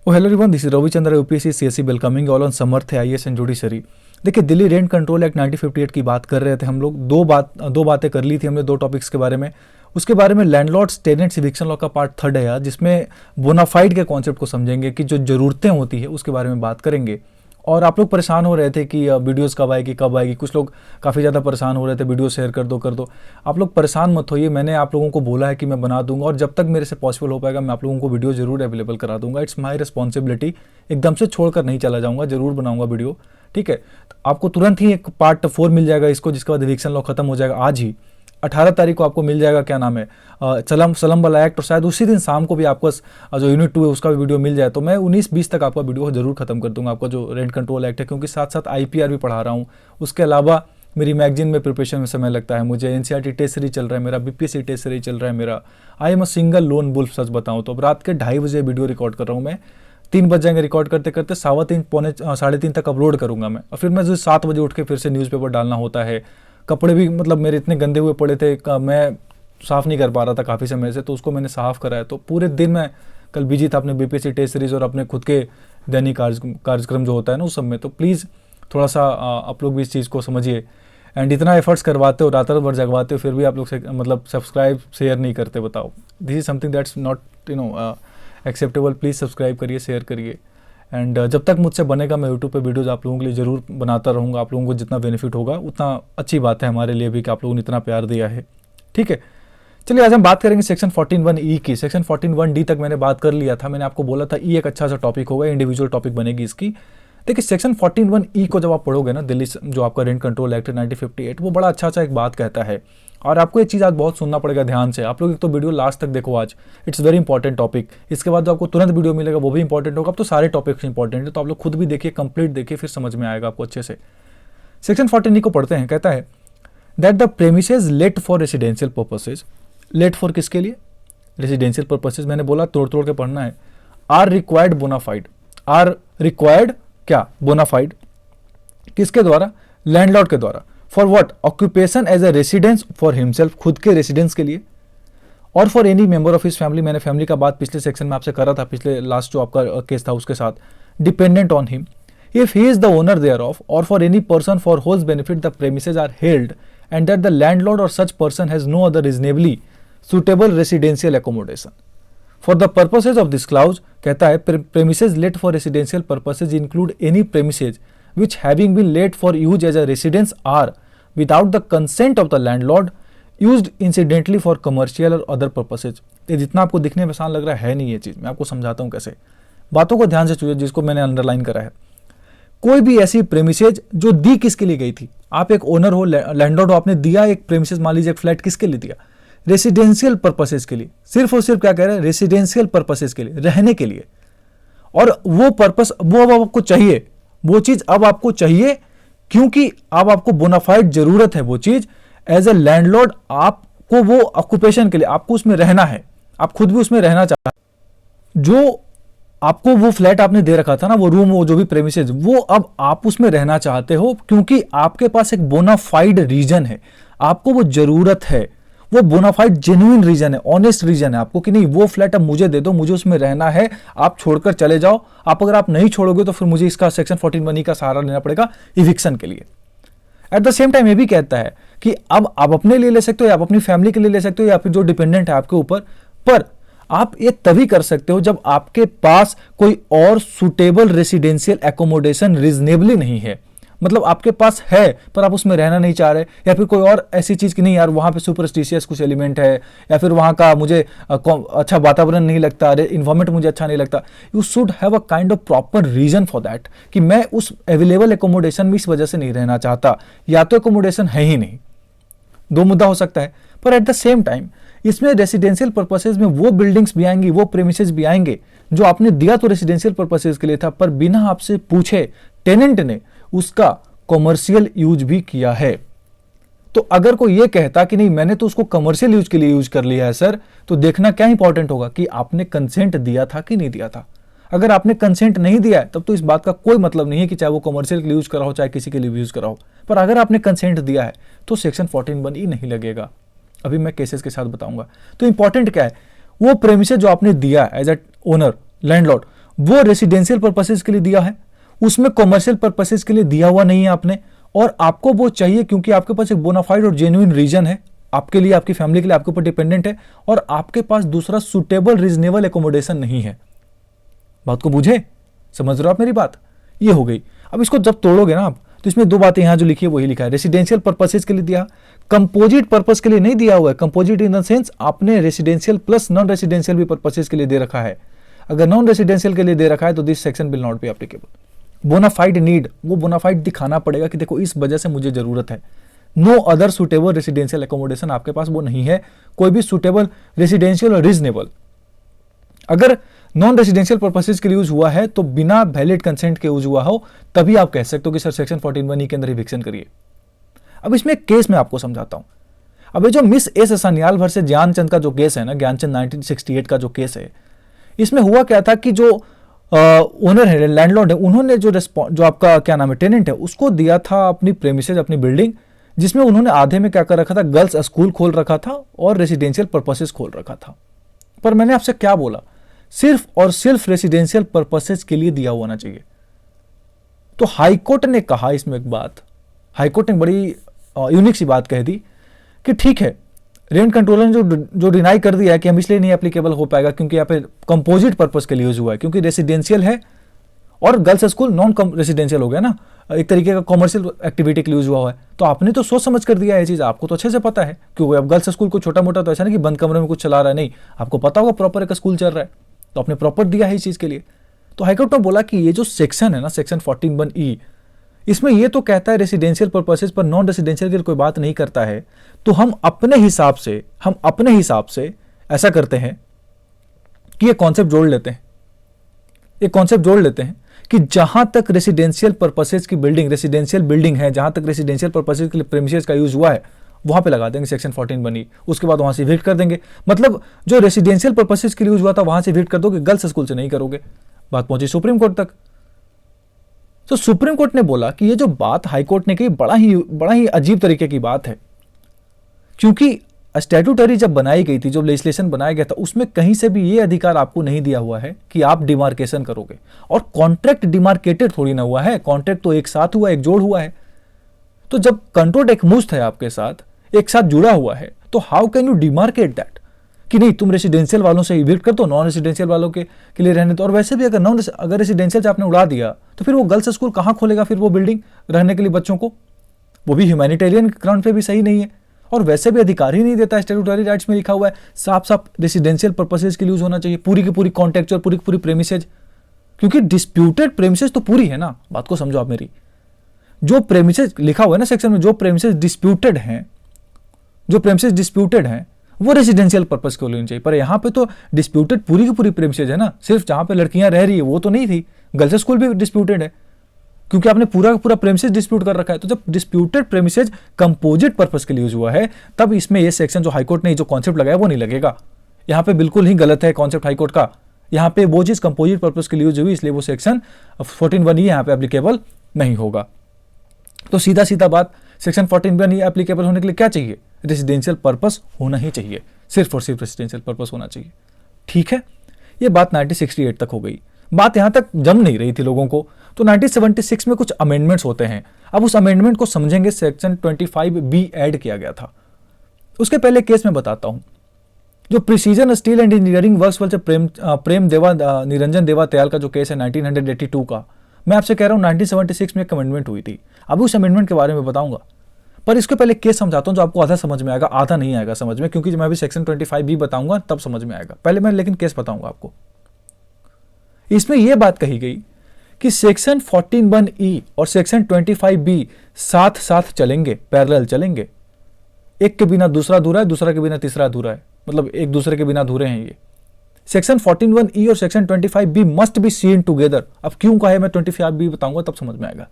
Hello everyone, this is Ravichandra UPSC CSC welcoming all on Samarth IAS and judiciary. देखिए, Delhi rent control act 1958 की बात कर रहे थे हम लोग। दो बातें कर ली थी हमने, दो टॉपिक्स के बारे में। उसके बारे में लैंडलॉर्ड्स टेनेंट्स इविक्शन लॉ का पार्ट 3 है यार, जिसमें बोनाफाइड के कॉन्सेप्ट को समझेंगे कि जो ज़रूरतें होती है उसके बारे में बात करेंगे। और आप लोग परेशान हो रहे थे कि वीडियोस कब आएगी। कुछ लोग काफ़ी ज़्यादा परेशान हो रहे थे, वीडियो शेयर कर दो। आप लोग परेशान मत होइए, मैंने आप लोगों को बोला है कि मैं बना दूंगा, और जब तक मेरे से पॉसिबल हो पाएगा मैं आप लोगों को वीडियो जरूर अवेलेबल करा दूंगा। It's my responsibility. एकदम से छोड़कर नहीं चला जाऊंगा, जरूर बनाऊंगा वीडियो। ठीक है, तो आपको तुरंत ही एक पार्ट 4 मिल जाएगा इसको, जिसके बाद इविक्शन लॉ खत्म हो जाएगा। आज ही 18 तारीख को आपको मिल जाएगा, क्या नाम है, सलम वाला एक्ट, और शायद उसी दिन शाम को भी आपको जो यूनिट 2 है उसका भी वीडियो मिल जाए। तो मैं 19-20 तक आपका वीडियो जरूर खत्म कर दूंगा, आपका जो रेंट कंट्रोल एक्ट है, क्योंकि साथ साथ आईपीआर भी पढ़ा रहा हूँ। उसके अलावा मेरी मैगजीन में प्रिपरेशन में समय लगता है मुझे, एनसीईआरटी टेस्ट सीरीज चल रहा है मेरा, बीपीएससी टेस्ट सीरीज चल रहा है मेरा। I am a single lone wolf, सच बताऊँ तो। अब रात के 2:30 बजे वीडियो रिकॉर्ड कर रहा हूँ मैं, 3 बज जाएंगे रिकॉर्ड करते करते, 3:15 पौने 3:30 तक अपलोड करूंगा मैं। और फिर मैं जो 7 बजे उठ के फिर से न्यूज़पेपर डालना होता है। कपड़े भी मतलब मेरे इतने गंदे हुए पड़े थे, मैं साफ़ नहीं कर पा रहा था काफ़ी समय से, तो उसको मैंने साफ़ कराया। तो पूरे दिन मैं कल बिजी था अपने बीपीएससी टेस्ट सीरीज और अपने खुद के दैनिक कार्यक्रम जो होता है ना उस सब में। तो प्लीज़ थोड़ा सा आप लोग भी इस चीज़ को समझिए। एंड इतना एफर्ट्स करवाते हो, रात भर जगवाते हो, फिर भी आप लोग से मतलब सब्सक्राइब शेयर नहीं करते, बताओ। This is something that's not acceptable. Please subscribe करिए, शेयर करिए। एंड जब तक मुझसे बनेगा मैं यूट्यूब पे वीडियोज़ आप लोगों के लिए ज़रूर बनाता रहूँगा। आप लोगों को जितना बेनिफिट होगा उतना अच्छी बात है हमारे लिए भी, कि आप लोगों ने इतना प्यार दिया है। ठीक है, चलिए आज हम बात करेंगे सेक्शन 14(1)(e) की। सेक्शन 14(1)(d) तक मैंने बात कर लिया था। मैंने आपको बोला था ई एक अच्छा सा टॉपिक होगा, इंडिविजुअल टॉपिक बनेगी इसकी। देखिए, सेक्शन 14(1)(e) को जब आप पढ़ोगे ना, दिल्ली जो आपका रेंट कंट्रोल एक्ट 1958, वो बड़ा अच्छा एक बात कहता है। और आपको ये चीज़ आज बहुत सुनना पड़ेगा ध्यान से। आप लोग एक तो वीडियो लास्ट तक देखो आज, इट्स वेरी इंपॉर्टेंट टॉपिक। इसके बाद जो आपको तुरंत वीडियो मिलेगा वो भी इंपॉर्टेंट होगा। अब तो सारे टॉपिक्स इंपॉर्टेंट है, तो आप लोग खुद भी देखिए, कंप्लीट देखिए, फिर समझ में आएगा आपको अच्छे से। सेक्शन 14(e) को पढ़ते हैं। कहता है that the premises let for residential purposes, let for किसके लिए? Residential purposes. मैंने बोला तोड़ के पढ़ना है। Are required bonafide, are required क्या? बोनाफाइड। किसके द्वारा? लैंडलॉर्ड के द्वारा। For what? Occupation as a residence for himself, खुद के रेसिडेंस के लिए, और for any member of his family. मैंने फैमिली का बात पिछले सेक्शन में आपसे करा था, पिछले लास्ट जो आपका केस था उसके साथ। Dependent on him if he is the owner thereof, or for any person for whose benefit the premises are held and that the landlord or such person has no other reasonably suitable residential accommodation for the purposes of this clause। कहता है premises let for residential purposes include any premises which having been let for use as a residence are without the consent of the landlord used incidentally for commercial or other purposes। ये जितना आपको दिखने में आसान लग रहा है नहीं ये चीज़, मैं आपको समझाता हूँ कैसे। बातों को ध्यान से सुनिए, जिसको मैंने अंडरलाइन करा है। कोई भी ऐसी प्रेमिसेज जो दी किसके लिए गई थी? आप एक ओनर हो, लैंडलॉर्ड हो, आपने दिया एक प्रेमिसेज, मान लीजिए एक फ्लैट, किसके लिए दिया? रेसिडेंशियल पर्पसेस के लिए। सिर्फ और सिर्फ क्या कह रहे हैं? रेसिडेंशियल पर्पसेस के लिए, रहने के लिए। और वो पर्पस वो अब आपको चाहिए, वो चीज अब आपको चाहिए, क्योंकि अब आपको बोनाफाइड जरूरत है वो चीज। एज ए लैंडलॉर्ड आपको वो ऑक्यूपेशन के लिए, आपको उसमें रहना है, आप खुद भी उसमें रहना चाहते हैं। जो आपको वो फ्लैट आपने दे रखा था ना, वो रूम, वो जो भी प्रेमिसेज, वो अब आप उसमें रहना चाहते हो, क्योंकि आपके पास एक बोनाफाइड रीजन है, आपको वो जरूरत है। वो बोनाफाइड जेन्युइन रीजन है, ऑनेस्ट रीजन है आपको, कि नहीं वो फ्लैट अब मुझे दे दो, मुझे उसमें रहना है, आप छोड़कर चले जाओ। आप अगर आप नहीं छोड़ोगे तो फिर मुझे इसका सेक्शन 14(1)(e) का सहारा लेना पड़ेगा इविक्शन के लिए। एट द सेम टाइम ये भी कहता है कि अब आप अपने लिए ले सकते हो, या आप अपनी फैमिली के लिए ले सकते हो, या फिर जो डिपेंडेंट है आपके ऊपर, पर आप ये तभी कर सकते हो जब आपके पास कोई और सुटेबल रेसिडेंशियल एकोमोडेशन रीजनेबली नहीं है। मतलब आपके पास है पर आप उसमें रहना नहीं चाह रहे, या फिर कोई और ऐसी चीज़ की नहीं, यार वहाँ पे सुपरस्टिशियस कुछ एलिमेंट है, या फिर वहाँ का मुझे अच्छा वातावरण नहीं लगता, इन्वायरमेंट मुझे अच्छा नहीं लगता। You should have a kind of proper reason for that, कि मैं उस अवेलेबल एकोमोडेशन में इस वजह से नहीं रहना चाहता, या तो एकोमोडेशन है ही नहीं, दो मुद्दा हो सकता है। पर एट द सेम टाइम इसमें रेसिडेंशियल पर्पसेज में वो बिल्डिंग्स भी आएंगी, वो प्रेमिसेज भी आएंगे जो आपने दिया तो रेसिडेंशियल पर्पसेज के लिए था, पर बिना आपसे पूछे टेनेंट ने उसका कॉमर्शियल यूज भी किया है। तो अगर कोई ये कहता कि नहीं मैंने तो उसको कमर्शियल यूज के लिए यूज कर लिया है सर, तो देखना क्या इंपॉर्टेंट होगा कि आपने कंसेंट दिया था कि नहीं दिया था। अगर आपने कंसेंट नहीं दिया है तब तो इस बात का कोई मतलब नहीं है कि चाहे वो कमर्शियल के लिए यूज करा हो, चाहे किसी के लिए यूज करा हो। पर अगर आपने कंसेंट दिया है तो सेक्शन 14(1)(e) नहीं लगेगा। अभी मैं केसेस के साथ बताऊंगा। तो इंपॉर्टेंट क्या है, वो प्रेमिसेस जो आपने दिया एज ए ओनर, लैंडलॉर्ड, वो रेसिडेंशियल पर्पसेस के लिए दिया है, उसमें कॉमर्शियल पर्पसेस के लिए दिया हुआ नहीं है आपने, और आपको वो चाहिए क्योंकि आपके पास एक बोनाफाइड और जेन्युइन रीजन है आपके लिए, आपकी फैमिली के लिए, आपके ऊपर डिपेंडेंट है, और आपके पास दूसरा सुटेबल रीजनेबल एकोमोडेशन नहीं है। बात को बुझे, समझ रहे हो आप मेरी बात? ये हो गई। अब इसको जब तोड़ोगे ना आप, तो इसमें दो बातें यहां जो लिखी है वही लिखा है, रेसिडेंशियल पर्पसेस के लिए दिया, कंपोजिट पर्पस के लिए नहीं दिया हुआ है। कंपोजिट इन द सेंस आपने रेसिडेंशियल प्लस नॉन रेसिडेंशियल भी पर्पसेस के लिए दे रखा है। अगर नॉन रेसिडेंशियल के लिए दे रखा है तो this section will not be applicable. Bonafide need, वो बोनाफाइड दिखाना पड़ेगा कि देखो इस वजह से मुझे जरूरत है। No other suitable residential accommodation, आपके पास वो नहीं है कोई भी सुटेबल रेसिडेंशियल और रीजनेबल। अगर नॉन रेसिडेंशियल पर्पसेस के लिए यूज हुआ है तो बिना वैलिड कंसेंट के यूज हुआ हो, तभी आप कह सकते हो कि सर सेक्शन 14(1) के अंदर इविक्शन करिए। अब इसमें एक केस मैं आपको समझाता हूं। अब ये जो miss S Sanyal versus Gyanchand का जो केस है ना, ज्ञानचंद 1968 का जो केस है, इसमें हुआ क्या था कि जो ओनर है, लैंडलॉर्ड है, उन्होंने जो आपका क्या नाम है टेनेंट है, उसको दिया था अपनी प्रेमिसेज, अपनी बिल्डिंग, जिसमें उन्होंने आधे में क्या कर रखा था, गर्ल्स स्कूल खोल रखा था और रेसिडेंशियल पर्पसेस खोल रखा था। पर मैंने आपसे क्या बोला, सिर्फ और सिर्फ रेसिडेंशियल पर्पसेस के लिए दिया होना चाहिए। तो हाईकोर्ट ने कहा इसमें एक बात, हाईकोर्ट ने बड़ी यूनिक सी बात कह दी कि ठीक है, रेंट कंट्रोलर ने जो डिनाई कर दिया है कि हम इसलिए नहीं एप्लीकेबल हो पाएगा क्योंकि यहाँ पे कंपोजिट पर्पस के लिए यूज हुआ है, क्योंकि रेसिडेंशियल है और गर्ल्स स्कूल नॉन रेसिडेंशियल हो गया ना, एक तरीके का कॉमर्शियल एक्टिविटी के लिए यूज हुआ है। तो आपने तो सोच समझ कर दिया है ये चीज, आपको तो अच्छे से पता है, क्योंकि अब गर्ल्स स्कूल को छोटा मोटा तो ऐसा नहीं कि बंद कमरे में कुछ चला रहा है, नहीं, आपको पता होगा प्रॉपर एक स्कूल चल रहा है, तो आपने प्रॉपर दिया है इस चीज के लिए। तो हाईकोर्ट ने बोला कि ये जो सेक्शन है ना, सेक्शन 14(1)(e), इसमें ये तो कहता है रेसिडेंशियल पर्पसेस पर नॉन रेसिडेंशियल की कोई बात नहीं करता है। तो हम अपने हिसाब से ऐसा करते हैं कि ये कॉन्सेप्ट जोड़ लेते हैं कि जहां तक रेसिडेंशियल पर्पसेस की बिल्डिंग, रेसिडेंशियल बिल्डिंग है, जहां तक रेसिडेंशियल पर्पसेस के लिए प्रेमिसेस का यूज हुआ है, वहां पे लगा देंगे सेक्शन 14(1)(e), उसके बाद वहां से इविक्ट कर देंगे। मतलब जो रेसिडेंशियल पर्पसेस के लिए यूज हुआ था वहां से इविक्ट कर दोगे, गर्ल्स स्कूल से नहीं करोगे। बात पहुंची सुप्रीम कोर्ट तक। तो सुप्रीम कोर्ट ने बोला कि ये जो बात हाईकोर्ट ने कही बड़ा ही अजीब तरीके की बात है, क्योंकि स्टैट्यूटरी जब बनाई गई थी, जब लेजिस्लेशन बनाया गया था, उसमें कहीं से भी ये अधिकार आपको नहीं दिया हुआ है कि आप डिमार्केशन करोगे। और कॉन्ट्रैक्ट डिमार्केटेड थोड़ी ना हुआ है, कॉन्ट्रैक्ट तो एक साथ हुआ, एक जोड़ हुआ है। तो जब कंट्रोल एक मुश्त है आपके साथ, एक साथ जुड़ा हुआ है, तो how can you demarcate that कि नहीं तुम रेसिडेंशियल वालों से इविक्ट कर दो, नॉन रेसिडेंशियल वालों के लिए रहने दो। और वैसे भी अगर रेसिडेंशियल से आपने उड़ा दिया तो फिर वो गर्ल्स स्कूल कहाँ खोलेगा फिर वो बिल्डिंग रहने के लिए बच्चों को? वो भी ह्यूमैनिटेरियन ग्राउंड पे भी सही नहीं है, और वैसे भी अधिकार ही नहीं देता। स्टैट्यूटरी राइट्स में लिखा हुआ है साफ साफ रेसिडेंशियल पर्पसेस के लिए यूज होना चाहिए, पूरी की पूरी कॉन्ट्रैक्चुअल, पूरी की पूरी प्रेमिसेज, क्योंकि डिस्प्यूटेड प्रेमिसेज तो पूरी है ना। बात को समझो आप मेरी, जो प्रेमिसेज लिखा हुआ है ना सेक्शन में, जो प्रेमिसेज डिस्प्यूटेड हैं वो रेसिडेंशियल पर्पस के लिए होनी चाहिए। पर यहाँ पे तो डिस्प्यूटेड पूरी की पूरी प्रेमिसेज है ना, सिर्फ जहां पे लड़कियां रह रही है वो तो नहीं थी। गर्ल्स स्कूल भी डिस्प्यूटेड है, क्योंकि आपने पूरा का पूरा प्रेमिसेज डिस्प्यूट कर रखा है। तो जब डिस्प्यूटेड प्रेमिसेज कंपोजिट पर्पस के लिए यूज हुआ है, तब इसमें ये सेक्शन जो हाईकोर्ट ने जो कॉन्सेप्ट लगाया वो नहीं लगेगा। यहाँ पे बिल्कुल ही गलत है कॉन्सेप्ट हाईकोर्ट का। यहाँ पे वो चीज कंपोजिट पर्पस के लिए यूज हुई, इसलिए वो सेक्शन 14(1)(e) यहाँ पे एप्लीकेबल नहीं होगा। तो सीधा सीधा बात, सेक्शन 14(1)(e) एप्लीकेबल होने के लिए क्या चाहिए? रेसिडेंशियल पर्पस होना ही चाहिए, सिर्फ और सिर्फ रेसिडेंशियल पर्पस होना चाहिए। ठीक है, ये बात 1968 तक हो गई। बात यहां तक जम नहीं रही थी लोगों को, तो 1976 में कुछ अमेंडमेंट्स होते हैं। अब उस अमेंडमेंट को समझेंगे, सेक्शन 25(b) ऐड किया गया था। उसके पहले केस में बताता हूं, जो precision steel and engineering works वाले प्रेम देवा निरंजन देवा त्याल का जो केस है 1982 का, मैं आपसे कह रहा हूं 1976 में एक अमेंडमेंट हुई थी। अभी उस अमेंडमेंट के बारे में बताऊंगा, पर इसके पहले केस समझाता हूं जो आपको आधा समझ में आएगा, आधा नहीं आएगा समझ में, क्योंकि जब मैं अभी सेक्शन 25(b) बताऊंगा तब समझ में आएगा। पहले मैं लेकिन केस बताऊंगा आपको। इसमें यह बात कही गई कि सेक्शन 14(1)(e) और सेक्शन 25(b) साथ साथ चलेंगे, पैरेलल चलेंगे। एक के बिना दूसरा अधूरा है, दूसरा के बिना तीसरा अधूरा है, मतलब एक दूसरे के बिना अधूरे हैं ये। सेक्शन 14(1)(e) और section 25(b) must be seen together. अब क्यों कहा है, मैं 25(b) बताऊंगा तब समझ में आएगा।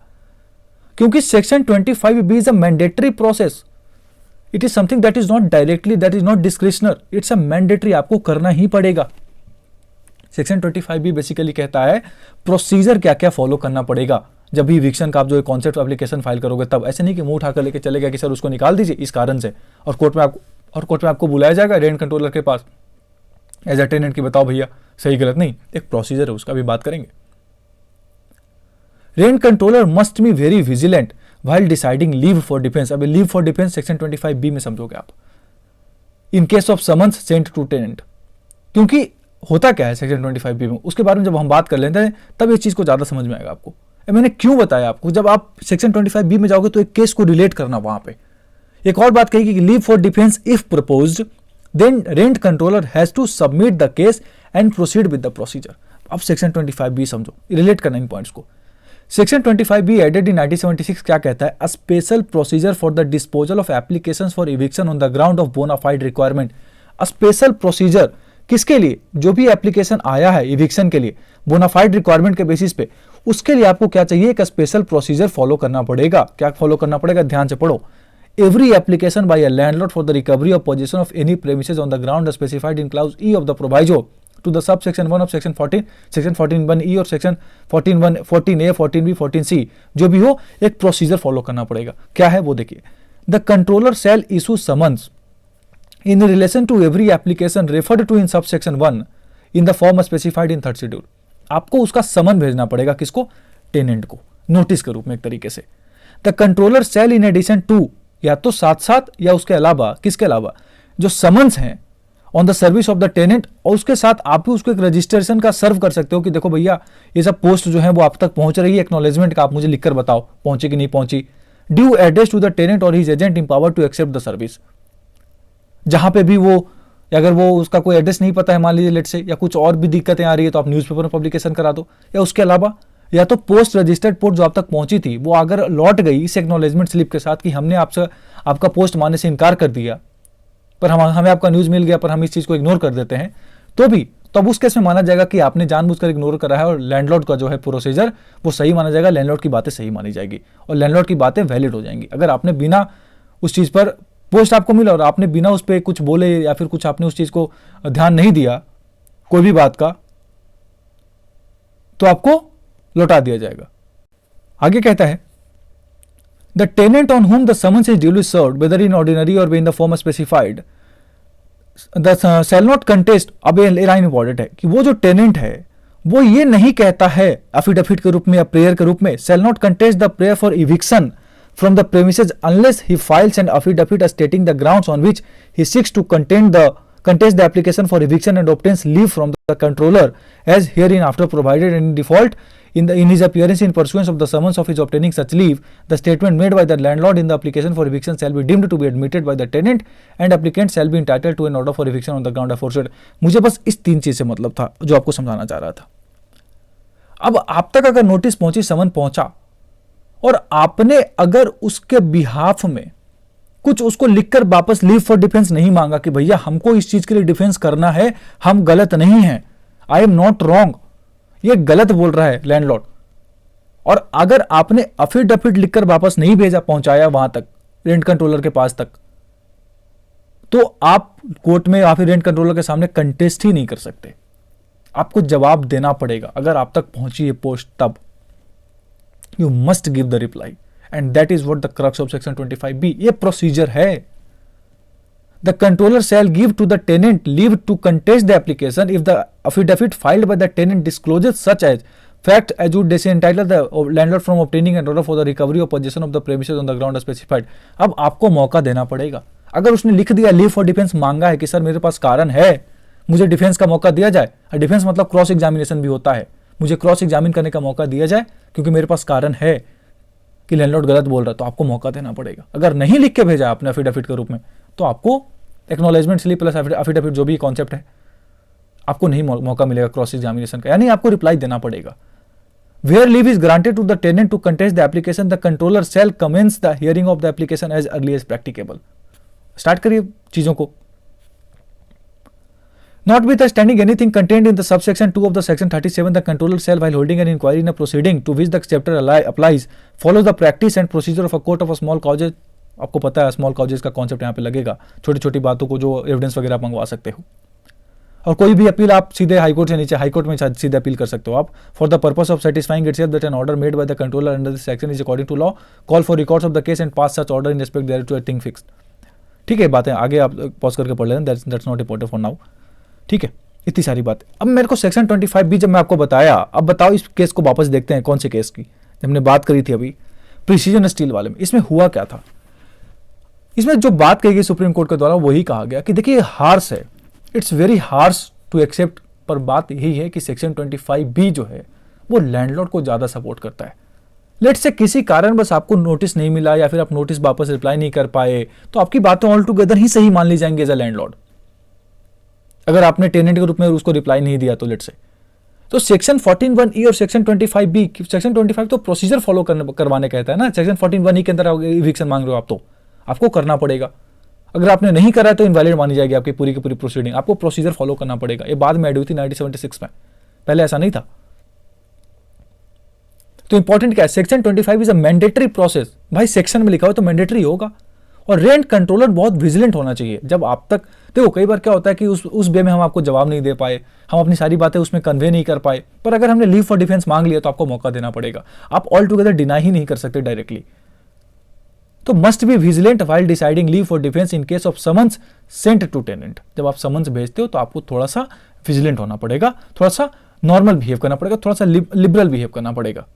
क्योंकि section 25(b) is a mandatory process, it is something that is not directly, that is not discretionary, it's a mandatory, आपको करना ही पड़ेगा। सेक्शन 25(b) बेसिकली कहता है प्रोसीजर क्या क्या फॉलो करना पड़ेगा जब भी इविक्शन का आप जो कॉन्सेप्ट एप्लीकेशन फाइल करोगे तब। ऐसे नहीं कि मुंह उठाकर लेके चले गया कि सर उसको निकाल दीजिए इस कारण से, और कोर्ट में आपको बुलाया जाएगा रेंट कंट्रोलर के पास एज अ टेनेंट की बताओ भैया सही गलत नहीं, एक प्रोसीजर है, उसका भी बात करेंगे। Rent controller must be very vigilant while deciding leave for defence. अब leave for defence section 25B में समझोगे आप, in case of summons sent to tenant. क्योंकि होता क्या है सेक्शन 25B में, उसके बारे में जब हम बात कर लेते हैं तब इस चीज को ज्यादा समझ में आएगा आपको। मैंने क्यों बताया आपको, जब आप सेक्शन 25B में जाओगे तो एक केस को रिलेट करना वहां पे। एक और बात कही कि leave for defence if proposed then rent controller has to submit the case and proceed with the procedure. अब सेक्शन 25B समझो, रिलेट करना इन पॉइंट्स को। सेक्शन 25B एडेड इन 1976 क्या कहता है, a special procedure for the disposal of applications for eviction on the ground of bonafide requirement. A special procedure किसके लिए, जो भी एप्लीकेशन आया है इविक्शन के लिए बोनाफाइड रिक्वायरमेंट के बेसिस पे, उसके लिए आपको क्या चाहिए, एक स्पेशल प्रोसीजर फॉलो करना पड़ेगा। क्या फॉलो करना पड़ेगा, ध्यान से पढ़ो। Every application by a landlord for the recovery of position of any premises on the ground specified in clause E of the proviso to the sub section 1 of section 14, section 14(1)(e) और section 14(1), 14(a), 14(b), 14(c) जो भी हो, एक procedure follow करना पड़ेगा। क्या है वो देखिए, the controller shall issue summons in relation to every application referred to in subsection 1 in the form specified in third schedule। आपको उसका समन भेजना पड़ेगा, किसको, टेनेंट को, नोटिस के रूप में एक तरीके से। The controller shall in addition to, या तो साथ साथ या उसके अलावा, किसके अलावा, जो समन्स हैं on the service of the tenant, और उसके साथ आप भी उसको एक रजिस्ट्रेशन का सर्व कर सकते हो कि देखो भैया ये सब पोस्ट जो है वो आप तक पहुंच रही है, एक्नॉलेजमेंट का आप मुझे लिखकर बताओ पहुंची कि नहीं पहुंची। Due address to the tenant or his agent empower to accept the service. जहां पे भी वो, अगर वो उसका कोई एड्रेस नहीं पता है मान लीजिए लेट से, या कुछ और भी दिक्कतें आ रही है तो आप न्यूज़पेपर में पब्लिकेशन करा दो। या उसके अलावा या तो पोस्ट रजिस्टर्ड पोस्ट जो आप तक पहुंची थी वो अगर लौट गई इस एक्नॉलेजमेंट स्लिप के साथ कि हमने आपसे आपका पोस्ट मानने से इनकार कर दिया, पर हमें आपका न्यूज़ मिल गया पर हम इस चीज़ को इग्नोर कर देते हैं, तो भी तब उस केस में माना जाएगा कि आपने जानबूझकर इग्नोर करा है और लैंडलॉर्ड का जो है प्रोसीजर वो सही माना जाएगा, लैंडलॉर्ड की बातें सही मानी जाएगी और लैंडलॉर्ड की बातें वैलिड हो जाएंगी। अगर आपने बिना उस चीज़ पर, पोस्ट आपको मिला और आपने बिना उस पर कुछ बोले या फिर कुछ आपने उस चीज़ को ध्यान नहीं दिया कोई भी बात का, तो आपको लौटा दिया जाएगा। आगे कहता है, the tenant on whom the summons is duly served whether in ordinary or in the form specified the shall not contest. अब ये लाइन इंपॉर्टेंट है कि वो जो टेनेंट है वो ये नहीं कहता है एफिडेविट के रूप में या प्रेयर के रूप में, शैल not contest the prayer for eviction from the premises unless he files an affidavit stating the grounds on which he seeks to contest the application for eviction and obtains leave from the controller as herein after provided, and in default in his appearance in pursuance of the summons of his obtaining such leave, the statement made by the landlord in the application for eviction shall be deemed to be admitted by the tenant and applicant shall be entitled to an order for eviction on the ground aforesaid। मुझे बस इस तीन चीज से मतलब था जो आपको समझाना चाह रहा था। अब आप तक अगर नोटिस पहुंची, समन पहुंचा और आपने अगर उसके बिहाफ में कुछ उसको लिखकर वापस लीव फॉर डिफेंस नहीं मांगा कि भैया हमको इस चीज के लिए डिफेंस करना है, हम गलत नहीं हैं, आई एम नॉट रॉन्ग, ये गलत बोल रहा है लैंडलॉर्ड, और अगर आपने अफिडेविट लिखकर वापस नहीं भेजा, पहुंचाया वहां तक रेंट कंट्रोलर के पास तक, तो आप कोर्ट में या फिर रेंट कंट्रोलर के सामने कंटेस्ट ही नहीं कर सकते, आपको जवाब देना पड़ेगा। अगर आप तक पहुंची है पोस्ट तब you must give the reply and that is what the crux of section 25B, ये प्रोसीजर है। The controller shall give to the tenant leave to contest the application if the affidavit filed by the tenant discloses such as fact as would disentitle the landlord from obtaining an order for the recovery of possession of the premises on the ground specified। अब आपको मौका देना पड़ेगा। अगर उसने लिख दिया leave for defence मांगा है कि सर मेरे पास कारण है, मुझे डिफेंस का मौका दिया जाए, डिफेंस मतलब क्रॉस एग्जामिनेशन भी होता है, मुझे क्रॉस एग्जामिन करने का मौका दिया जाए क्योंकि मेरे पास कारण है कि लैंडलॉर्ड गलत बोल रहा है, तो आपको मौका देना पड़ेगा। अगर नहीं लिख के भेजा आपने एफिडेविट के रूप में तो आपको एक्नॉलेजमेंट स्लिप प्लस एफिडेविट जो भी कॉन्सेप्ट है आपको नहीं मौका मिलेगा क्रॉस एग्जामिनेशन का, यानी आपको रिप्लाई देना पड़ेगा। Where leave is granted to the tenant to contest the application, the controller shall commence the hearing of the application as early as practicable. Start करिए चीजों को। Notwithstanding anything contained in the subsection 2 of the section 37, the controller shall, while holding an inquiry in a proceeding to which the chapter applies, follow the practice and procedure of a court of a small causes। आपको पता है small causes का concept यहाँ पे लगेगा, छोटी छोटी बातों को जो एविडेंस वगैरह आप मंगवा सकते हो, और कोई भी अपील आप सीधे हाईकोर्ट से नीचे हाईकोर्ट में सीधे अपील कर सकते हो आप। For the purpose of satisfying itself that an order made by the controller under this section is according to law, call for records of the case and pass such order in respect thereto a thing fixed. ठीक है, बातें आगे आप pause करके पढ़ लेना, that's not important for now. ठीक है, इतनी सारी बात। अब मेरे को सेक्शन 25 भी जब मैं आपको बताया, अब बताओ इस केस को वापस देखते हैं, कौन से केस की जब हमने बात करी थी अभी, प्रिसीजन स्टील वाले में। इसमें हुआ क्या था, इसमें जो बात कही गई सुप्रीम कोर्ट के द्वारा वही कहा गया कि देखिए हार्श है, it's very harsh to accept, पर बात यही है कि सेक्शन 25 भी जो है वो लैंडलॉर्ड को ज़्यादा सपोर्ट करता है। लेट से किसी कारण बस आपको नोटिस नहीं मिला या फिर आप नोटिस वापस रिप्लाई नहीं कर पाए, तो आपकी बातें ऑल टुगेदर ही सही मान ली जाएंगी एज अ लैंडलॉर्ड, अगर आपने टेनेंट के रूप में उसको रिप्लाई नहीं दिया तो लेट से। तो सेक्शन 14(1)(e) और सेक्शन 25(b), सेक्शन 25 तो प्रोसीजर फॉलो करवाने कहता है ना, सेक्शन 14(1)(e) के अंदर इविक्शन मांग रहे हो आप तो आपको करना पड़ेगा। अगर आपने नहीं करा है तो इनवैलिड मानी जाएगी आपकी पूरी की पूरी प्रोसीडिंग, आपको प्रोसीजर फॉलो करना पड़ेगा। ये बाद में ऐड हुई थी 1976 में, पहले ऐसा नहीं था। तो इंपॉर्टेंट क्या है, section 25 is a mandatory process. भाई सेक्शन में लिखा हो तो मैंडेटरी होगा। और रेंट कंट्रोलर बहुत विजिलेंट होना चाहिए। जब आप तक देखो, कई बार क्या होता है कि उस वे में हम आपको जवाब नहीं दे पाए, हम अपनी सारी बातें उसमें कन्वे नहीं कर पाए, पर अगर हमने लीव फॉर डिफेंस मांग लिया तो आपको मौका देना पड़ेगा। आप ऑल टुगेदर डिनाई ही नहीं कर सकते डायरेक्टली। तो must be vigilant while deciding leave for defence in case of summons sent to tenant. जब आप समन्स भेजते हो तो आपको थोड़ा सा विजिलेंट होना पड़ेगा, थोड़ा सा नॉर्मल बिहेव करना पड़ेगा, थोड़ा सा लिबरल बिहेव करना पड़ेगा।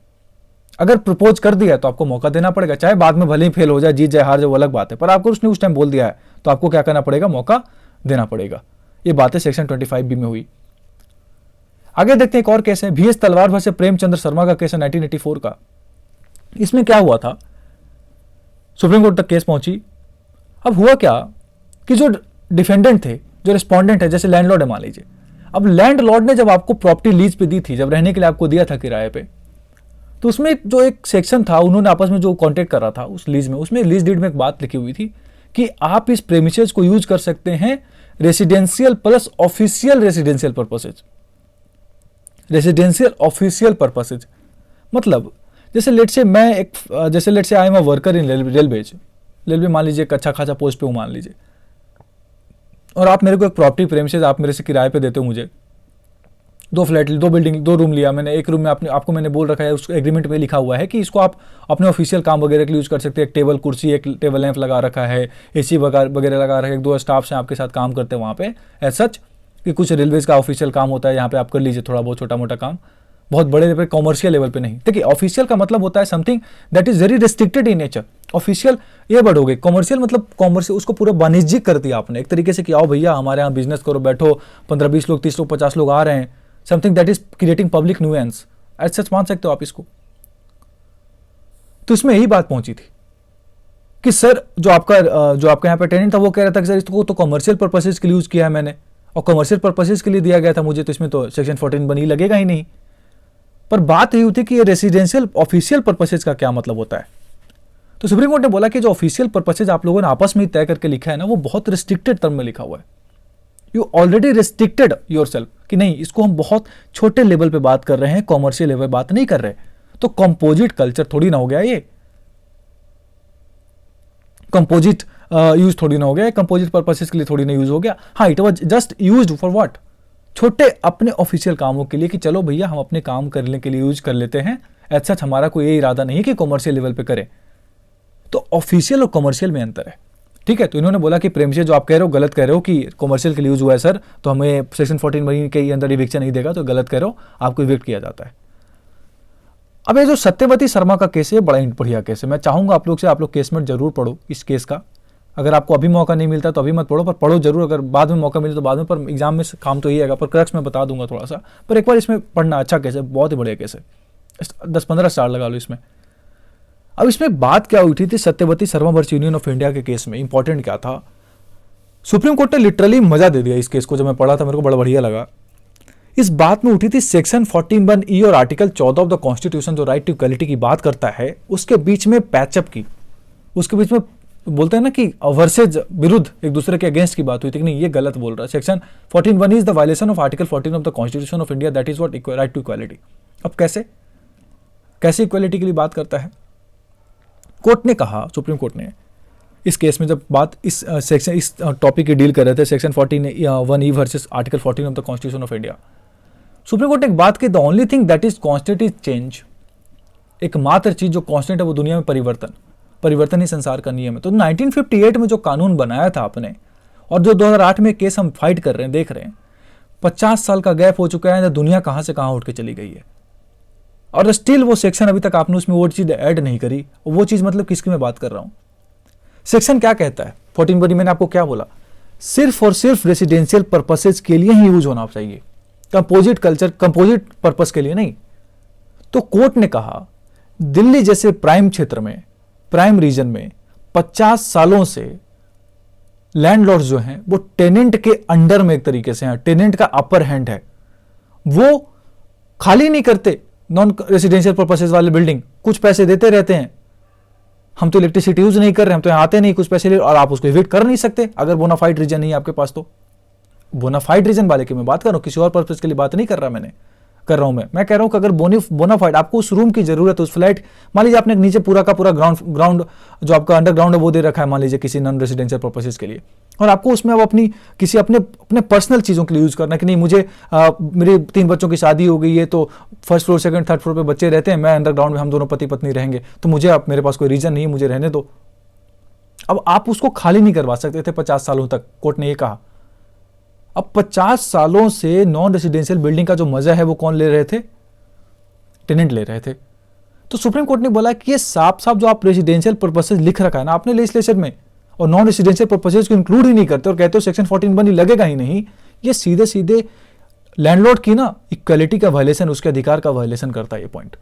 अगर प्रपोज कर दिया है तो आपको मौका देना पड़ेगा, चाहे बाद में भले ही फेल हो जाए, जीत जाए हार जाए, वो अलग बात है, पर आपको उसने उस टाइम बोल दिया है तो आपको क्या करना पड़ेगा, मौका देना पड़ेगा। ये बातें सेक्शन 25B में हुई। आगे देखते हैं एक और केस है, VS तलवार वर्सेस प्रेमचंद्र शर्मा का केस है 1984 का। इसमें क्या हुआ था, सुप्रीम कोर्ट तक केस पहुंची। अब हुआ क्या कि जो डिफेंडेंट थे, जो रिस्पॉन्डेंट है, जैसे लैंडलॉर्ड है मान लीजिए, अब लैंडलॉर्ड ने जब आपको प्रॉपर्टी लीज पे दी थी, जब रहने के लिए आपको दिया था किराए पे, तो उसमें जो एक सेक्शन था, उन्होंने आपस में जो कॉन्ट्रैक्ट करा था उस लीज में, उसमें लीज डीड में एक बात लिखी हुई थी कि आप इस प्रेमिसेस को यूज कर सकते हैं residential plus official residential purposes. Residential official purposes मतलब जैसे लेट से मैं एक, जैसे लेट से आई am a worker in railway मान लीजिए, एक अच्छा खासा पोस्ट पे हूँ मान लीजिए, और आप मेरे को एक प्रॉपर्टी प्रेमिसेस आप मेरे से किराए पे देते हो मुझे, 2 फ्लैट, 2 बिल्डिंग, 2 रूम लिया मैंने। एक रूम में आपको मैंने बोल रखा है, उस एग्रीमेंट में लिखा हुआ है कि इसको आप अपने ऑफिशियल काम वगैरह के लिए यूज कर सकते हैं। एक टेबल कुर्सी, एक टेबल लैंप लगा रखा है, AC वगैरह लगा रखा है, 2 स्टाफ्स हैं आपके साथ काम करते हैं वहाँ पे, एज सच कि कुछ रेलवेज का ऑफिशियल काम होता है, यहाँ पे आप कर लीजिए थोड़ा बहुत छोटा मोटा काम, बहुत बड़े लेवल पे, कॉमर्शियल लेवल पे नहीं। देखिए ऑफिशियल का मतलब होता है something that is very restricted in nature. Official ये वर्ड हो गए, कॉमर्शियल मतलब कॉमर्शियल, उसको पूरा वाणिज्यिक कर दिया आपने एक तरीके से कि आओ भैया हमारे यहाँ बिजनेस करो, बैठो, 15-20 लोग, 30 लोग, 50 लोग आ रहे हैं, something that is creating public nuisance, as such मान सकते हो आप इसको। तो इसमें यही बात पहुंची थी कि सर जो आपका यहाँ पे टेनेंट था वो कह रहा था कि सर इसको तो कॉमर्शियल पर्पसेज के लिए यूज किया है मैंने, और कॉमर्शियल पर्पसेज के लिए दिया गया था मुझे, तो इसमें तो सेक्शन 14(1) लगेगा ही नहीं। पर बात यही होती कि ये रेसिडेंशियल ऑफिशियल पर्पसेज का क्या मतलब होता है। तो सुप्रीम कोर्ट ने बोला कि जो ऑफिशियल पर्पसेज आप लोगों ने आपस में तय करके लिखा है ना, वो बहुत रिस्ट्रिक्टेड टर्म में लिखा हुआ है। यू ऑलरेडी रिस्ट्रिक्टेड योरसेल्फ कि नहीं, इसको हम बहुत छोटे लेवल पे बात कर रहे हैं, कॉमर्शियल लेवल बात नहीं कर रहे। तो कंपोजिट कल्चर थोड़ी ना हो गया, ये कंपोजिट यूज थोड़ी ना हो गया, कंपोजिट पर्पसेस के लिए थोड़ी ना यूज हो गया। हाँ, it was just used for what, छोटे अपने ऑफिशियल कामों के लिए कि चलो भैया हम अपने काम करने के लिए यूज कर लेते हैं, एज सच हमारा कोई ये इरादा नहीं कि कॉमर्शियल लेवल पे करें। तो ऑफिशियल और कॉमर्शियल में अंतर है, ठीक है। तो इन्होंने बोला कि प्रेमिसेस जो आप कह रहे हो गलत कह रहे हो कि कॉमर्शियल के लिए यूज हुआ है सर, तो हमें सेक्शन 14 के अंदर इविक्शन नहीं देगा, तो गलत कह रहे हो, आपको इविक्ट किया जाता है। अब ये जो सत्यवती शर्मा का केस है, बड़ा बढ़िया केस है। मैं चाहूंगा आप लोग से, आप लोग केस में जरूर पढ़ो इस केस का। अगर आपको अभी मौका नहीं मिलता तो अभी मत पढ़ो, पर पढ़ो जरूर। अगर बाद में मौका मिले तो बाद में, पर एग्जाम में काम तो यही आएगा, पर क्रक्स में बता दूंगा थोड़ा सा, पर एक बार इसमें पढ़ना। अच्छा केस है, बहुत ही बढ़िया केस है, 10-15 स्टार लगा लो इसमें। अब इसमें बात क्या उठी थी Satyavati Sharma versus union of India के केस में, इंपॉर्टेंट क्या था, सुप्रीम कोर्ट ने लिटरली मजा दे दिया इस केस को। जब मैं पढ़ा था मेरे को बड़ा बढ़िया लगा। इस बात में उठी थी सेक्शन 14(1)(e) और आर्टिकल 14 ऑफ द कॉन्स्टिट्यूशन जो राइट टू इक्वालिटी की बात करता है, उसके बीच में पैचअप की, उसके बीच में बोलते हैं ना कि वर्सेज, विरुद्ध, एक दूसरे के अगेंस्ट की बात हुई थी कि नहीं ये गलत बोल रहा है। Section 14(1) is the violation of article 14 of the constitution of India, that is what right to equality. अब कैसे इक्वालिटी के लिए बात करता है कोर्ट ने कहा, सुप्रीम कोर्ट ने इस केस में जब बात इस टॉपिक की डील कर रहे थे, section 14(1)(e) versus article 14 of the constitution of India, supreme court ने एक बात की, the only thing that is constant is change. एकमात्र चीज जो कांस्टेंट है वो दुनिया में परिवर्तन ही संसार का नियम है। तो 1958 में जो कानून बनाया था आपने, और जो 2008 में केस हम फाइट कर रहे हैं, देख रहे हैं, 50 साल का गैप हो चुका है, दुनिया कहाँ से कहाँ उठ के चली गई है, और स्टिल वो सेक्शन अभी तक आपने उसमें वो चीज़ ऐड नहीं करी। वो चीज़ मतलब किसकी मैं बात कर रहा हूँ। सेक्शन क्या कहता है 14 बड़ी, मैंने आपको क्या बोला, सिर्फ और सिर्फ रेसिडेंशियल पर्पसेज के लिए ही यूज होना चाहिए, कंपोजिट कल्चर कंपोजिट पर्पस के लिए नहीं। तो कोर्ट ने कहा दिल्ली जैसे प्राइम क्षेत्र में, प्राइम रीजन में 50 सालों से लैंडलॉर्ड्स जो हैं वो टेनेंट के अंडर में एक तरीके से हैं, टेनेंट का अपर हैंड है, वो खाली नहीं करते नॉन रेसिडेंशियल पर्पसेज वाले बिल्डिंग, कुछ पैसे देते रहते हैं। हम तो इलेक्ट्रिसिटी यूज नहीं कर रहे, हम तो यहाँ आते नहीं, कुछ पैसे ले, और आप उसको इविक्ट कर नहीं सकते अगर बोनाफाइड रीजन नहीं है आपके पास। तो बोनाफाइड रीजन वाले की मैं बात कर रहा हूँ, किसी और पर्पस के लिए बात नहीं कर रहा मैं कह रहा हूं कि अगर बोनाफाइड आपको उस रूम की जरूरत है, उस फ्लैट, मान लीजिए आपने नीचे पूरा का पूरा ग्राउंड जो आपका अंडरग्राउंड है वो दे रखा है, मान लीजिए किसी नॉन रेसिडेंशियल पर्पसेस के लिए, और आपको उसमें अब अपनी किसी अपने पर्सनल चीज़ों के लिए यूज़ करना है कि नहीं, मुझे मेरी 3 बच्चों की शादी हो गई है, तो first floor second third floor पे बच्चे रहते हैं, मैं अंडरग्राउंड में हम दोनों पति पत्नी रहेंगे, तो मुझे अब मेरे पास कोई रीज़न नहीं है, मुझे रहने दो। अब आप उसको खाली नहीं करवा सकते थे 50 सालों तक, कोर्ट ने ये कहा। अब 50 सालों से नॉन रेसिडेंशियल बिल्डिंग का जो मजा है वो कौन ले रहे थे, टेनेंट ले रहे थे। तो सुप्रीम कोर्ट ने बोला कि ये साफ साफ जो आप रेसिडेंशियल पर्पसेज लिख रखा है ना आपने लेजिस्लेचर में, और नॉन रेसिडेंशियल पर्पसेज को इंक्लूड ही नहीं करते और कहते हो सेक्शन 14 बनी लगेगा ही नहीं, ये सीधे सीधे लैंडलॉर्ड की ना इक्वालिटी का वायलेशन, उसके अधिकार का वायलेशन करता है ये पॉइंट,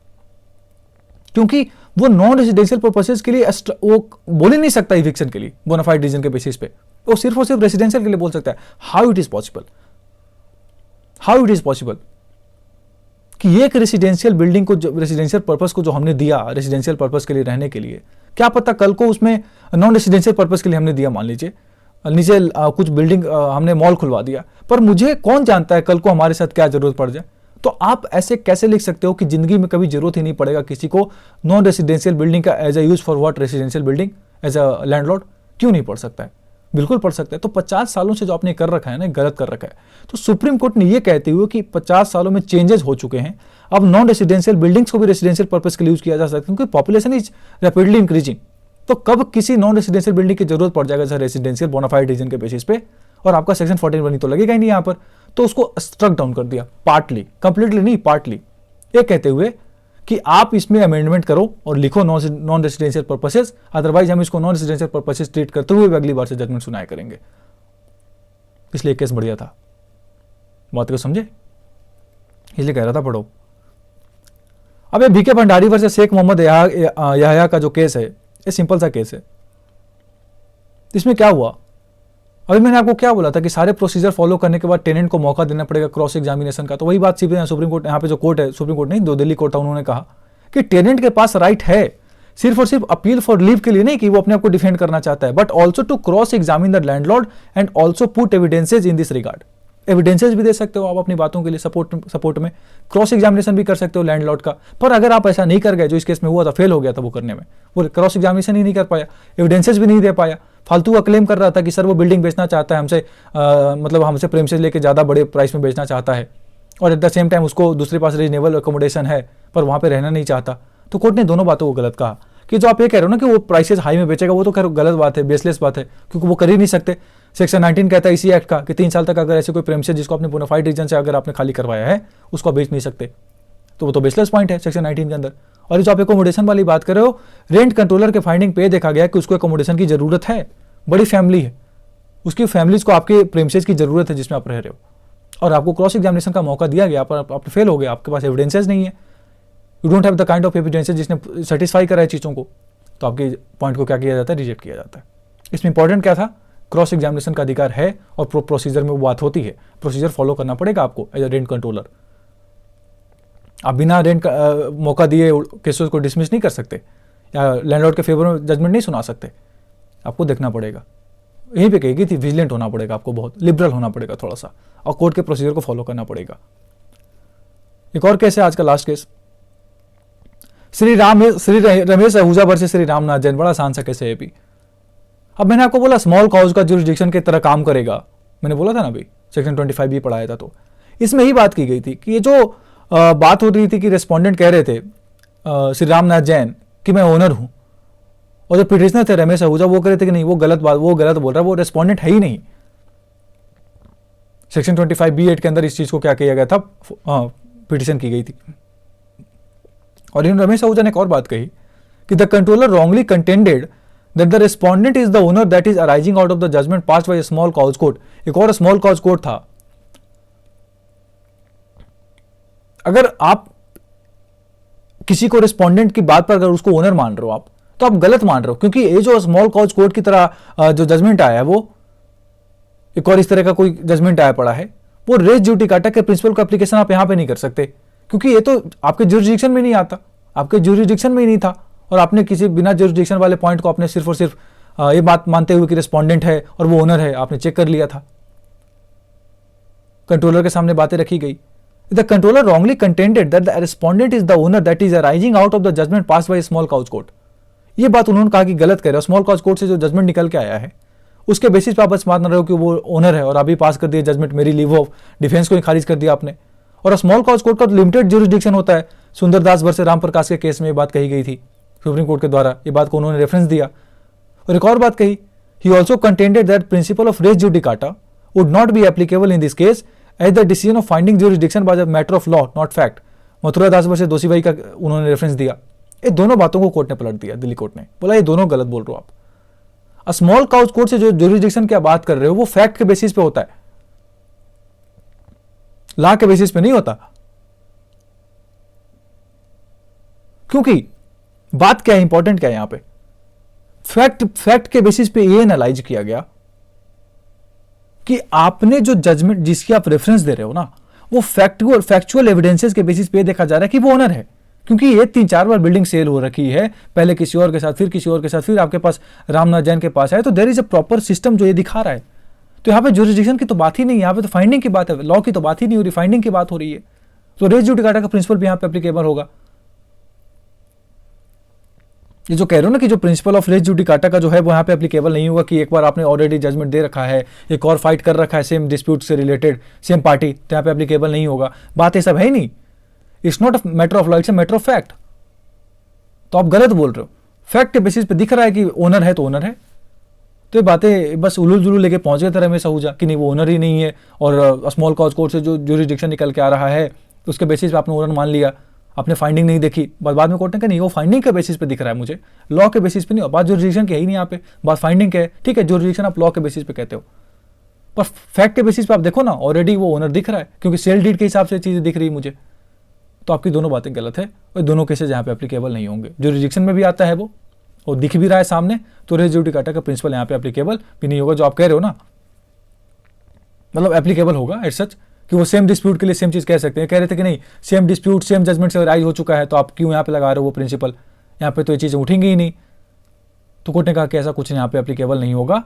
क्योंकि वो नॉन रेसिडेंशियल पर्पसेज के लिए वो बोल ही नहीं सकता इविक्शन के लिए बोनाफाइड रीजन के बेसिस पे, वो सिर्फ और सिर्फ रेसिडेंशियल के लिए बोल सकता है। How it is possible, how it is possible कि एक रेसिडेंशियल बिल्डिंग को, रेसिडेंशियल पर्पस को जो हमने दिया रेसिडेंशियल पर्पस के लिए रहने के लिए, क्या पता कल को उसमें नॉन रेसिडेंशियल पर्पस के लिए हमने दिया, मान लीजिए नीचे कुछ बिल्डिंग हमने मॉल खुलवा दिया, पर मुझे कौन जानता है कल को हमारे साथ क्या जरूरत पड़ जाए। तो आप ऐसे कैसे लिख सकते हो कि जिंदगी में कभी जरूरत ही नहीं पड़ेगा किसी को नॉन रेसिडेंशियल बिल्डिंग का as a use for what residential building as a landlord, क्यों नहीं पड़ सकता है, बिल्कुल पड़ सकता है। तो 50 सालों से जो आपने कर रखा है ना, गलत कर रखा है। तो सुप्रीम कोर्ट ने यह कहते हुए कि 50 सालों में चेंजेस हो चुके हैं, अब नॉन रेसिडेंशियल बिल्डिंग्स को भी रेसिडेंशियल पर्पस के लिए यूज किया जा सकता है, क्योंकि पॉपुलेशन इज रैपिडली इंक्रीजिंग। तो कब किसी नॉन रेसिडेंशियल बिल्डिंग की जरूरत पड़ जाएगा जैसे रेसिडेंशियल बोनाफाइड रीजन के बेसिस पे, और आपका सेक्शन 14 बनी तो लगेगा ही नहीं यहाँ पर, तो उसको स्ट्रक डाउन कर दिया पार्टली, कंप्लीटली नहीं पार्टली, ये कहते हुए कि आप इसमें अमेंडमेंट करो और लिखो नॉन रेसिडेंशियल पर्पसेस, अदरवाइज हम इसको नॉन रेसिडेंशियल पर्पसेस ट्रीट करते हुए अगली बार से जजमेंट सुनाया करेंगे। इसलिए केस बढ़िया था, बात को समझे, इसलिए कह रहा था पढ़ो। अब ये बीके भंडारी वर्सेस शेख मोहम्मद याह्या का जो केस है, ये सिंपल सा केस है। इसमें क्या हुआ, अभी मैंने आपको क्या बोला था कि सारे प्रोसीजर फॉलो करने के बाद टेनेंट को मौका देना पड़ेगा क्रॉस एग्जामिनेशन का, तो वही बात सुप्रीम कोर्ट, यहाँ पे जो कोर्ट है, सुप्रीम कोर्ट नहीं, दो दिल्ली कोर्ट था, उन्होंने कहा कि टेनेंट के पास राइट है सिर्फ और सिर्फ अपील फॉर लीव के लिए नहीं कि वो अपने आप को डिफेंड करना चाहता है, but also to cross examine the landlord and also put evidences in this regard. Evidences भी दे सकते हो आप अपनी बातों के लिए सपोर्ट में, क्रॉस एग्जामिनेशन भी कर सकते हो लैंडलॉर्ड का। पर अगर आप ऐसा नहीं कर गए, जो इस केस में हुआ था, फेल हो गया था वो करने में, वो क्रॉस एग्जामिनेशन ही नहीं कर पाया, एविडेंसेज भी नहीं दे पाया, फालतू का क्लेम कर रहा था कि सर वो बिल्डिंग बेचना चाहता है हमसे, मतलब हमसे प्रेमिसेस लेके ज़्यादा बड़े प्राइस में बेचना चाहता है, और एट द सेम टाइम उसको दूसरे पास रीजनेबल अकोमोडेशन है पर वहाँ पे रहना नहीं चाहता। तो कोर्ट ने दोनों बातों को गलत कहा कि जो आप ये कह रहे हो ना कि वो प्राइसेस हाई में बेचेगा, वो तो खैर गलत बात है, बेसलेस बात है, क्योंकि वो कर ही नहीं सकते। सेक्शन 19 कहता है इसी एक्ट का कि 3 साल तक अगर ऐसे कोई प्रेमिसेस जिसको अपने बोनाफाइड रीजन से अगर आपने खाली करवाया है उसको बेच नहीं सकते, तो वो तो बेसलेस पॉइंट है सेक्शन 19 के अंदर। और जो आप एकोमोडेशन वाली बात कर रहे हो, रेंट कंट्रोलर के फाइंडिंग पे देखा गया कि उसको एकोमोडेशन की जरूरत है, बड़ी फैमिली है, उसकी फैमिलीज को आपके प्रेमिसेस की जरूरत है जिसमें आप रह रहे हो, और आपको क्रॉस एग्जामिनेशन का मौका दिया गया, पर आप फेल हो गए, आपके पास एविडेंसेस नहीं है, you don't have the kind of evidences जिसने सेटिस्फाई करा है चीज़ों को, तो आपके पॉइंट को क्या किया जाता है, रिजेक्ट किया जाता है। इसमें इंपॉर्टेंट क्या था, क्रॉस एग्जामिनेशन का अधिकार है और प्रोसीजर में वो बात होती है, प्रोसीजर फॉलो करना पड़ेगा आपको एज अ रेंट कंट्रोलर। आप बिना रेंट मौका दिए केसेस को डिसमिस नहीं कर सकते या लैंडलॉर्ड के फेवर में जजमेंट नहीं सुना सकते, आपको देखना पड़ेगा। यहीं पे कहेगी थी विजिलेंट होना पड़ेगा आपको, बहुत लिबरल होना पड़ेगा थोड़ा सा, और कोर्ट के प्रोसीजर को फॉलो करना पड़ेगा। एक और केस है आज का last case, Shri Ramesh Ahuja versus Shri Ramnath Jain, बड़ा आसान सा केस है ये भी। अब मैंने आपको बोला स्मॉल काउज का जुरिस्डिक्शन की तरह काम करेगा, मैंने बोला था ना अभी, सेक्शन 25 भी पढ़ाया था, तो इसमें ही बात की गई थी कि ये जो बात हो रही थी कि रेस्पोंडेंट कह रहे थे श्री रामनाथ जैन कि मैं ओनर हूं, और जो पिटिशनर थे रमेश आहूजा वो कह रहे थे कि नहीं वो गलत बात, वो गलत बोल रहा है, वो रेस्पोंडेंट है ही नहीं। सेक्शन 25B8 के अंदर इस चीज़ को क्या किया गया था, पिटिशन की गई थी। और इन रमेश आहूजा ने एक और बात कही कि the controller wrongly contended that the respondent is the owner that is arising out of the judgment pass by small cause court. एक और स्मॉल कॉज कोर्ट था। अगर आप किसी को रिस्पोंडेंट की बात पर अगर उसको ओनर मान रहे हो आप, तो आप गलत मान रहे हो, क्योंकि ये जो स्मॉल कॉज कोर्ट की तरह जो जजमेंट आया है, वो एक और इस तरह का कोई जजमेंट आया पड़ा है, वो रेस जुडिकाटा के प्रिंसिपल का एप्लीकेशन आप यहां पे नहीं कर सकते, क्योंकि ये तो आपके ज्यूरिसडिक्शन में नहीं आता, आपके ज्यूरिसडिक्शन में ही नहीं था। और आपने किसी बिना ज्यूरिसडिक्शन वाले पॉइंट को आपने सिर्फ और सिर्फ ये बात मानते हुए कि रिस्पोंडेंट है और वो ओनर है, आपने चेक कर लिया था। कंट्रोलर के सामने बातें रखी गई। The controller wrongly contended that the respondent is the owner that is arising out of the judgment pass by small cause court. ये बात उन्होंने कहा कि गलत कह रहे हो, स्मॉल कॉज कोर्ट से जो जजमेंट निकल के आया है उसके बेसिस पे आप बस मान रहे हो कि वो ओनर है और अभी पास कर दिया जजमेंट, मेरी लीव ऑफ डिफेंस को ही खारिज कर दिया आपने। और स्मॉल कॉज कोर्ट का लिमिटेड ज्यूरिसडिक्शन होता है। सुंदरदास वर्सेस रामप्रकाश के केस में ये बात कही गई थी सुप्रीम कोर्ट के द्वारा, ये बात को उन्होंने रेफरेंस दिया। और एक और बात कही, he also contended that principle of res judicata would not be applicable in this case as the decision of finding jurisdiction by the matter of law not fact. Mathura Das versus Doshibhai का उन्होंने रेफरेंस दिया। ये दोनों बातों को कोर्ट ने पलट दिया, दिल्ली कोर्ट ने बोला ये दोनों गलत बोल रहे हो आप। स्मॉल कॉज कोर्ट से जो ज्यूरिसडिक्शन की आप बात कर रहे हो वो फैक्ट के बेसिस पे होता है, लॉ के बेसिस पे नहीं होता। क्योंकि बात क्या है, इंपॉर्टेंट क्या है यहां पे, फैक्ट के बेसिस पे ये एनालाइज किया गया कि आपने जो जजमेंट जिसकी आप रेफरेंस दे रहे हो ना, वो फैक्चुअल एविडेंसेस के बेसिस पे देखा जा रहा है कि वो ओनर है। क्योंकि ये 3-4 बार बिल्डिंग सेल हो रखी है, पहले किसी और के साथ, फिर किसी और के साथ, फिर आपके पास रामनाथ जैन के पास आए, तो there is a proper system जो ये दिखा रहा है। तो यहाँ पे ज्यूरिसडिक्शन की तो बात ही नहीं है, यहाँ पे तो फाइंडिंग की बात है, लॉ की तो बात ही नहीं हो रही, फाइंडिंग की बात हो रही है। तो रेस जुडिकाटा का प्रिंसिपल भी यहाँ पे एप्लीकेबल होगा। ये जो कह रहे हो ना कि जो प्रिंसिपल ऑफ रेस जुडिकाटा का जो है वो यहाँ पे एप्लीकेबल नहीं होगा, कि एक बार आपने ऑलरेडी जजमेंट दे रखा है, एक और फाइट कर रखा है सेम डिस्प्यूट से रिलेटेड, सेम पार्टी, तो यहाँ पे एप्लीकेबल नहीं होगा। बात ये सब है ही नहीं। It's not a matter of law, it's a matter of fact. तो आप गलत बोल रहे हो। फैक्ट के बेसिस पे दिख रहा है कि ओनर है तो ओनर है। तो ये बातें बस उलूल जुलूल लेके पहुंच गए थे रमेश आहूजा कि नहीं वो ओनर ही नहीं है, और स्मॉल कॉज कोर्ट से जो ज्यूरिसडिक्शन निकल के आ रहा है उसके बेसिस पे आपने ओनर मान लिया, आपने फाइंडिंग नहीं देखी। बाद में कोर्ट ने कहा नहीं वो फाइंडिंग के बेसिस पे दिख रहा है मुझे, लॉ के बेसिस पे नहीं। बात ज्यूरिसडिक्शन की है ही नहीं यहाँ पे, बात फाइंडिंग के है। ठीक है, ज्यूरिसडिक्शन आप लॉ के बेसिस पे कहते हो, पर फैक्ट के बेसिस पे आप देखो ना, ऑलरेडी वो ओनर दिख रहा है, क्योंकि सेल डीड के हिसाब से चीज़ें दिख रही मुझे। तो आपकी दोनों बातें गलत है और दोनों केसेस यहाँ पे एप्लीकेबल नहीं होंगे। ज्यूरिसडिक्शन में भी आता है वो और दिख भी रहा है सामने, तो रेस जुडिकाटा का प्रिंसिपल यहाँ पे एप्लीकेबल भी नहीं होगा। जो आप कह रहे हो ना, मतलब एप्लीकेबल होगा एट सच कि वो सेम डिस्प्यूट के लिए सेम चीज़ कह सकते हैं। कह रहे थे कि नहीं सेम डिस्प्यूट सेम जजमेंट से राइज हो चुका है, तो आप क्यों यहाँ पे लगा रहे हो वो प्रिंसिपल, यहाँ पे तो ये चीज़ें उठेंगी ही नहीं। तो कोर्ट ने कहा कि ऐसा कुछ यहाँ पे एप्लीकेबल नहीं होगा,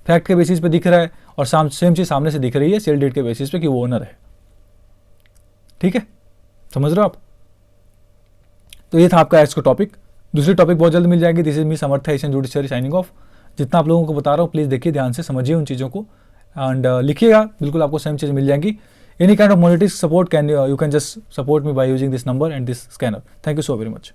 फैक्ट के बेसिस पे दिख रहा है और सेम चीज़ सामने से दिख रही है सेल डेट के बेसिस पे कि वो ओनर है। ठीक है, समझ रहे हो आप। तो ये था आपका आज का टॉपिक। दूसरी टॉपिक बहुत जल्द मिल जाएगी। This is me Samarth Asian judiciary signing off. जितना आप लोगों को बता रहा हूँ प्लीज़ देखिए ध्यान से, समझिए उन चीज़ों को एंड लिखिएगा, बिल्कुल आपको सेम चीज़ मिल जाएंगी। Any kind of monetary support you can just support me by using this number and this scanner. Thank you so very much.